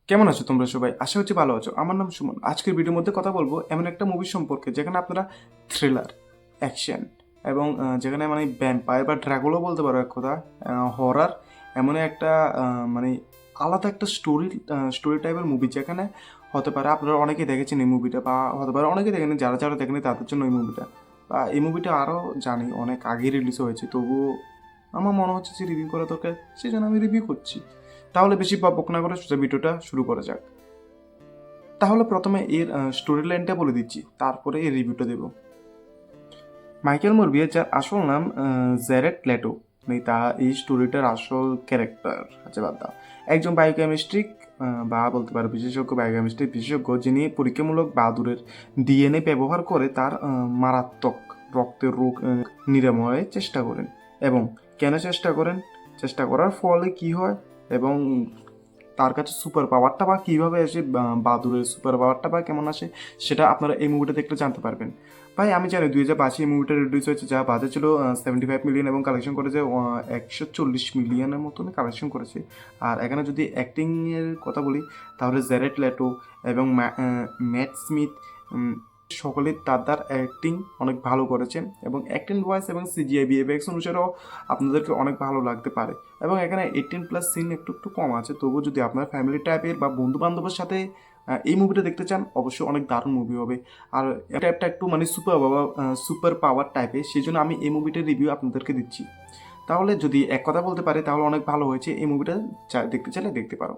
কেমন আছো তোমরা সবাই? আশা হচ্ছে ভালো আছো। আমার নাম সুমন। আজকের ভিডিওর মধ্যে কথা বলবো এমন একটা মুভি সম্পর্কে যেখানে আপনারা থ্রিলার, অ্যাকশন এবং যেখানে মানে ভ্যাম্পায়ার বা ড্রাকুলাও বলতে পারো এক কথা, হরার, এমন একটা মানে আলাদা একটা স্টোরি টাইপের মুভি যেখানে হতে পারে আপনারা অনেকে দেখেছেন এই মুভিটা, বা হতে পারে অনেকে দেখেনি, যারা যারা দেখেনি তাদের জন্য এই মুভিটা। বা এই মুভিটা আরও জানি অনেক আগে রিলিজ হয়েছে, তবুও আমার মনে হচ্ছে যে রিভিউ করা দরকার, সেই জন্য আমি রিভিউ করছি। তাহলে বেশি বক না করে সোজা ভিডিওটা শুরু করা যাক। তাহলে প্রথমে এর স্টোরি লাইনটা বলে দিচ্ছি, তারপরে এর রিভিউটা দেব। মাইকেল মরভিয়া, যার আসল নাম জ্যারেড লেটো, মানে তা এই স্টোরিটার আসল ক্যারেক্টার আচ্ছা বাদ দাও, একজন বায়োকেমিস্ট্রিক বা বলতে পারো বিশেষজ্ঞ, বায়োকেমিস্ট্রিক বিশেষজ্ঞ, যিনি পরীক্ষামূলক বাদুড়ের ডিএনএ ব্যবহার করে তার মারাত্মক রক্তের রোগ নিরাময়ের চেষ্টা করেন। এবং কেন চেষ্টা করেন, চেষ্টা করার ফলে কি হয়, এবং তার কাছে সুপার পাওয়ারটা বা কীভাবে আসে, বাদুরের সুপার পাওয়ারটা বা কেমন আসে, সেটা আপনারা এই মুভিটা দেখলে জানতে পারবেন। ভাই আমি জানি 2022 এই মুভিটা রিলিজ হয়েছে, যা বাজে ছিল 75 মিলিয়ন এবং কালেকশন করেছে 140 মিলিয়নের মতন কালেকশন করেছে। আর এখানে যদি অ্যাক্টিংয়ের কথা বলি, তাহলে জ্যারেড লেটো এবং ম্যাট স্মিথ সকলে তার অ্যাক্টিং অনেক ভালো করেছে, এবং অ্যাক্টিং ভয়েস এবং সিজিআই ভিএফএক্স অনুসারেও আপনাদেরকে অনেক ভালো লাগতে পারে। এবং এখানে 18+ সিন একটু একটু কম আছে, তবুও যদি আপনার ফ্যামিলি টাইপের বা বন্ধু বান্ধবের সাথে এই মুভিটা দেখতে চান, অবশ্যই অনেক দারুণ মুভি হবে। আর টাইপটা একটু মানে সুপার পাওয়ার টাইপের, সেই জন্য আমি এই মুভিটার রিভিউ আপনাদেরকে দিচ্ছি। তাহলে যদি এক কথা বলতে পারে তাহলে অনেক ভালো হয়েছে, এই মুভিটা দেখতে চাইলে দেখতে পারো।